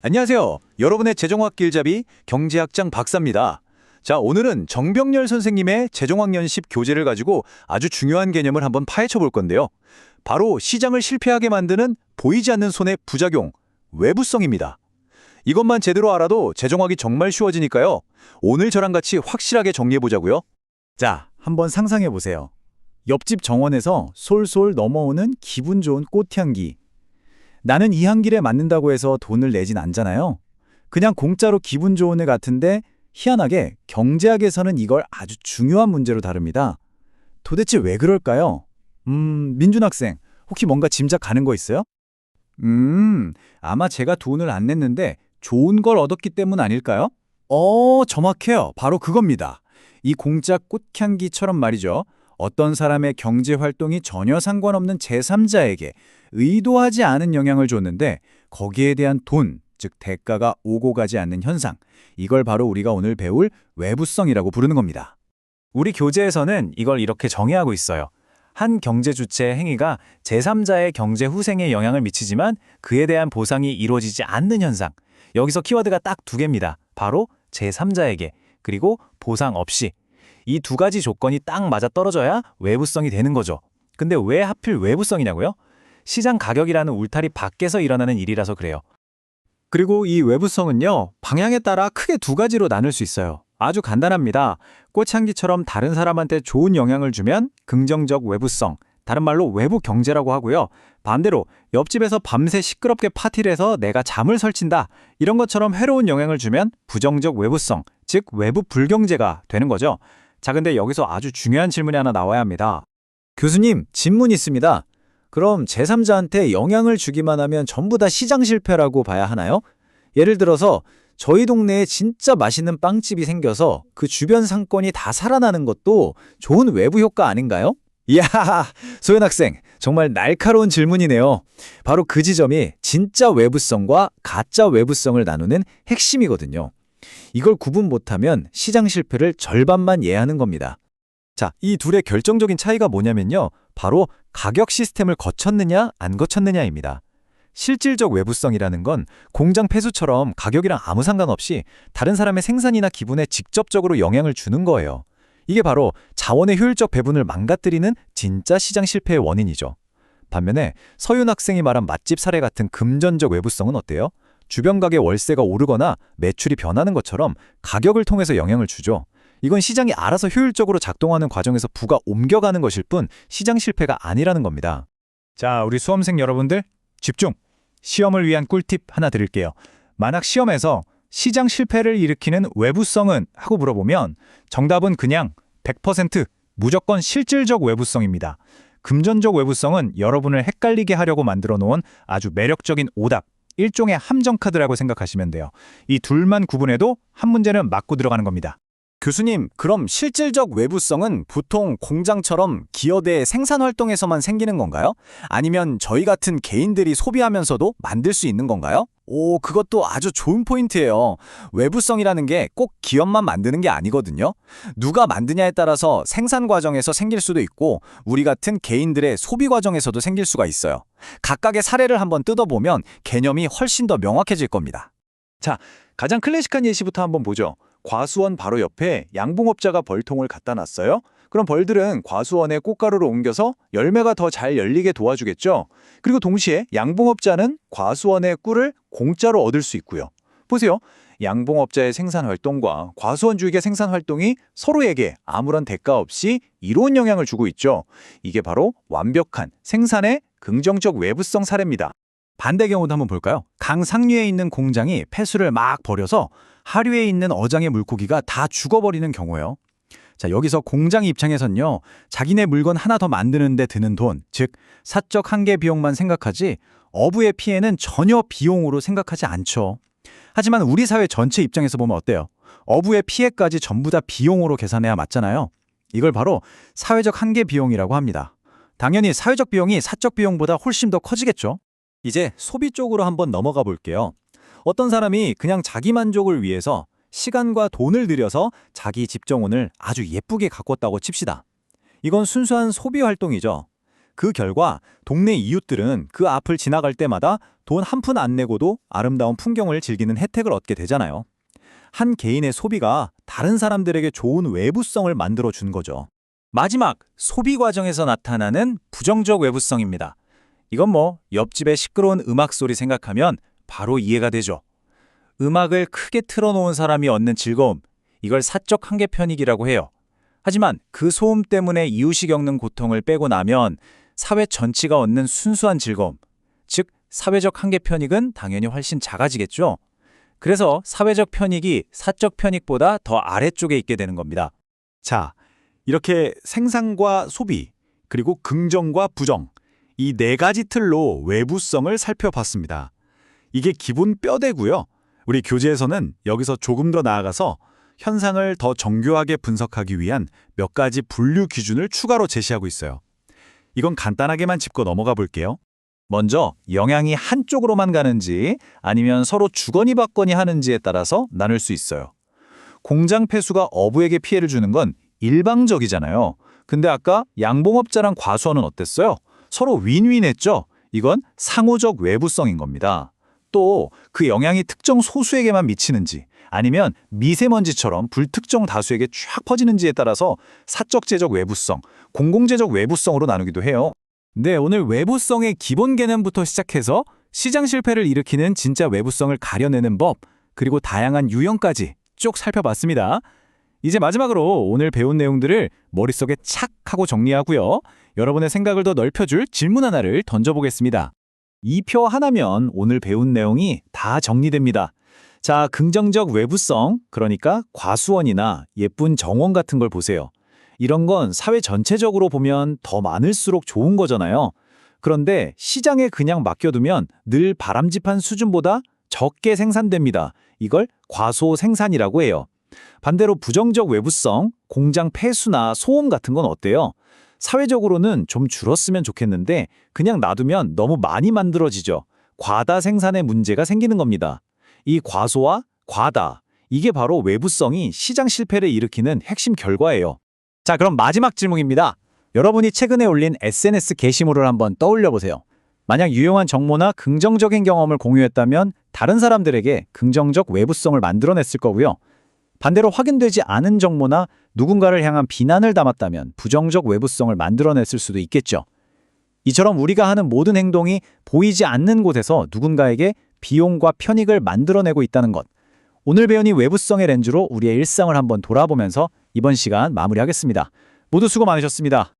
안녕하세요. 여러분의 재정학 길잡이 경제학장 박사입니다. 자, 오늘은 정병렬 선생님의 재정학 연습 교재를 가지고 아주 중요한 개념을 한번 파헤쳐 볼 건데요. 바로 시장을 실패하게 만드는 보이지 않는 손의 부작용, 외부성입니다. 이것만 제대로 알아도 재정학이 정말 쉬워지니까요. 오늘 저랑 같이 확실하게 정리해 보자고요. 자, 한번 상상해 보세요. 옆집 정원에서 솔솔 넘어오는 기분 좋은 꽃향기. 나는 이 향기에 맞는다고 해서 돈을 내진 않잖아요. 그냥 공짜로 기분 좋은 애 같은데 희한하게 경제학에서는 이걸 아주 중요한 문제로 다룹니다. 도대체 왜 그럴까요? 민준 학생, 혹시 뭔가 짐작 가는 거 있어요? 아마 제가 돈을 안 냈는데 좋은 걸 얻었기 때문 아닐까요? 정확해요. 바로 그겁니다. 이 공짜 꽃향기처럼 말이죠. 어떤 사람의 경제 활동이 전혀 상관없는 제3자에게 의도하지 않은 영향을 줬는데 거기에 대한 돈, 즉 대가가 오고 가지 않는 현상. 이걸 바로 우리가 오늘 배울 외부성이라고 부르는 겁니다. 우리 교재에서는 이걸 이렇게 정의하고 있어요. 한 경제 주체의 행위가 제3자의 경제 후생에 영향을 미치지만 그에 대한 보상이 이루어지지 않는 현상. 여기서 키워드가 딱 두 개입니다. 바로 제3자에게, 그리고 보상 없이. 이 두 가지 조건이 딱 맞아 떨어져야 외부성이 되는 거죠. 근데 왜 하필 외부성이냐고요? 시장 가격이라는 울타리 밖에서 일어나는 일이라서 그래요. 그리고 이 외부성은요, 방향에 따라 크게 두 가지로 나눌 수 있어요. 아주 간단합니다. 꽃향기처럼 다른 사람한테 좋은 영향을 주면 긍정적 외부성, 다른 말로 외부 경제라고 하고요. 반대로 옆집에서 밤새 시끄럽게 파티를 해서 내가 잠을 설친다, 이런 것처럼 해로운 영향을 주면 부정적 외부성, 즉 외부 불경제가 되는 거죠. 자, 근데 여기서 아주 중요한 질문이 하나 나와야 합니다. 교수님, 질문 있습니다. 그럼 제3자한테 영향을 주기만 하면 전부 다 시장 실패라고 봐야 하나요? 예를 들어서 저희 동네에 진짜 맛있는 빵집이 생겨서 그 주변 상권이 다 살아나는 것도 좋은 외부 효과 아닌가요? 이야, 소연 학생, 정말 날카로운 질문이네요. 바로 그 지점이 진짜 외부성과 가짜 외부성을 나누는 핵심이거든요. 이걸 구분 못하면 시장 실패를 절반만 이해하는 겁니다. 자, 이 둘의 결정적인 차이가 뭐냐면요. 바로 가격 시스템을 거쳤느냐 안 거쳤느냐입니다. 실질적 외부성이라는 건 공장 폐수처럼 가격이랑 아무 상관없이 다른 사람의 생산이나 기분에 직접적으로 영향을 주는 거예요. 이게 바로 자원의 효율적 배분을 망가뜨리는 진짜 시장 실패의 원인이죠. 반면에 서윤 학생이 말한 맛집 사례 같은 금전적 외부성은 어때요? 주변 가게 월세가 오르거나 매출이 변하는 것처럼 가격을 통해서 영향을 주죠. 이건 시장이 알아서 효율적으로 작동하는 과정에서 부가 옮겨가는 것일 뿐 시장 실패가 아니라는 겁니다. 자, 우리 수험생 여러분들 집중! 시험을 위한 꿀팁 하나 드릴게요. 만약 시험에서 시장 실패를 일으키는 외부성은? 하고 물어보면 정답은 그냥 100% 무조건 실질적 외부성입니다. 금전적 외부성은 여러분을 헷갈리게 하려고 만들어 놓은 아주 매력적인 오답, 일종의 함정카드라고 생각하시면 돼요. 이 둘만 구분해도 한 문제는 맞고 들어가는 겁니다. 교수님, 그럼 실질적 외부성은 보통 공장처럼 기업의 생산 활동에서만 생기는 건가요? 아니면 저희 같은 개인들이 소비하면서도 만들 수 있는 건가요? 오, 그것도 아주 좋은 포인트예요. 외부성이라는 게 꼭 기업만 만드는 게 아니거든요. 누가 만드냐에 따라서 생산 과정에서 생길 수도 있고 우리 같은 개인들의 소비 과정에서도 생길 수가 있어요. 각각의 사례를 한번 뜯어보면 개념이 훨씬 더 명확해질 겁니다. 자, 가장 클래식한 예시부터 한번 보죠. 과수원 바로 옆에 양봉업자가 벌통을 갖다 놨어요. 그럼 벌들은 과수원에 꽃가루를 옮겨서 열매가 더 잘 열리게 도와주겠죠. 그리고 동시에 양봉업자는 과수원의 꿀을 공짜로 얻을 수 있고요. 보세요. 양봉업자의 생산 활동과 과수원 주익의 생산 활동이 서로에게 아무런 대가 없이 이로운 영향을 주고 있죠. 이게 바로 완벽한 생산의 긍정적 외부성 사례입니다. 반대 경우도 한번 볼까요? 강 상류에 있는 공장이 폐수를 막 버려서 하류에 있는 어장의 물고기가 다 죽어버리는 경우예요. 자, 여기서 공장 입장에선요, 자기네 물건 하나 더 만드는데 드는 돈, 즉 사적 한계 비용만 생각하지 어부의 피해는 전혀 비용으로 생각하지 않죠. 하지만 우리 사회 전체 입장에서 보면 어때요? 어부의 피해까지 전부 다 비용으로 계산해야 맞잖아요. 이걸 바로 사회적 한계 비용이라고 합니다. 당연히 사회적 비용이 사적 비용보다 훨씬 더 커지겠죠. 이제 소비 쪽으로 한번 넘어가 볼게요. 어떤 사람이 그냥 자기 만족을 위해서 시간과 돈을 들여서 자기 집 정원을 아주 예쁘게 가꿨다고 칩시다. 이건 순수한 소비 활동이죠. 그 결과 동네 이웃들은 그 앞을 지나갈 때마다 돈 한 푼 안 내고도 아름다운 풍경을 즐기는 혜택을 얻게 되잖아요. 한 개인의 소비가 다른 사람들에게 좋은 외부성을 만들어 준 거죠. 마지막, 소비 과정에서 나타나는 부정적 외부성입니다. 이건 옆집의 시끄러운 음악 소리 생각하면 바로 이해가 되죠. 음악을 크게 틀어놓은 사람이 얻는 즐거움, 이걸 사적 한계 편익이라고 해요. 하지만 그 소음 때문에 이웃이 겪는 고통을 빼고 나면 사회 전체가 얻는 순수한 즐거움, 즉 사회적 한계 편익은 당연히 훨씬 작아지겠죠. 그래서 사회적 편익이 사적 편익보다 더 아래쪽에 있게 되는 겁니다. 자, 이렇게 생산과 소비, 그리고 긍정과 부정, 이 네 가지 틀로 외부성을 살펴봤습니다. 이게 기본 뼈대고요. 우리 교재에서는 여기서 조금 더 나아가서 현상을 더 정교하게 분석하기 위한 몇 가지 분류 기준을 추가로 제시하고 있어요. 이건 간단하게만 짚고 넘어가 볼게요. 먼저 영향이 한쪽으로만 가는지 아니면 서로 주거니 받거니 하는지에 따라서 나눌 수 있어요. 공장 폐수가 어부에게 피해를 주는 건 일방적이잖아요. 근데 아까 양봉업자랑 과수원은 어땠어요? 서로 윈윈했죠? 이건 상호적 외부성인 겁니다. 또 그 영향이 특정 소수에게만 미치는지 아니면 미세먼지처럼 불특정 다수에게 쫙 퍼지는지에 따라서 사적재적 외부성, 공공재적 외부성으로 나누기도 해요. 네, 오늘 외부성의 기본 개념부터 시작해서 시장 실패를 일으키는 진짜 외부성을 가려내는 법, 그리고 다양한 유형까지 쭉 살펴봤습니다. 이제 마지막으로 오늘 배운 내용들을 머릿속에 착 하고 정리하고요. 여러분의 생각을 더 넓혀줄 질문 하나를 던져보겠습니다. 이 표 하나면 오늘 배운 내용이 다 정리됩니다. 자, 긍정적 외부성, 그러니까 과수원이나 예쁜 정원 같은 걸 보세요. 이런 건 사회 전체적으로 보면 더 많을수록 좋은 거잖아요. 그런데 시장에 그냥 맡겨두면 늘 바람직한 수준보다 적게 생산됩니다. 이걸 과소 생산이라고 해요. 반대로 부정적 외부성, 공장 폐수나 소음 같은 건 어때요? 사회적으로는 좀 줄었으면 좋겠는데 그냥 놔두면 너무 많이 만들어지죠. 과다 생산에 문제가 생기는 겁니다. 이 과소와 과다, 이게 바로 외부성이 시장 실패를 일으키는 핵심 결과예요. 자, 그럼 마지막 질문입니다. 여러분이 최근에 올린 SNS 게시물을 한번 떠올려 보세요. 만약 유용한 정보나 긍정적인 경험을 공유했다면 다른 사람들에게 긍정적 외부성을 만들어냈을 거고요. 반대로 확인되지 않은 정보나 누군가를 향한 비난을 담았다면 부정적 외부성을 만들어냈을 수도 있겠죠. 이처럼 우리가 하는 모든 행동이 보이지 않는 곳에서 누군가에게 비용과 편익을 만들어내고 있다는 것. 오늘 배운 이 외부성의 렌즈로 우리의 일상을 한번 돌아보면서 이번 시간 마무리하겠습니다. 모두 수고 많으셨습니다.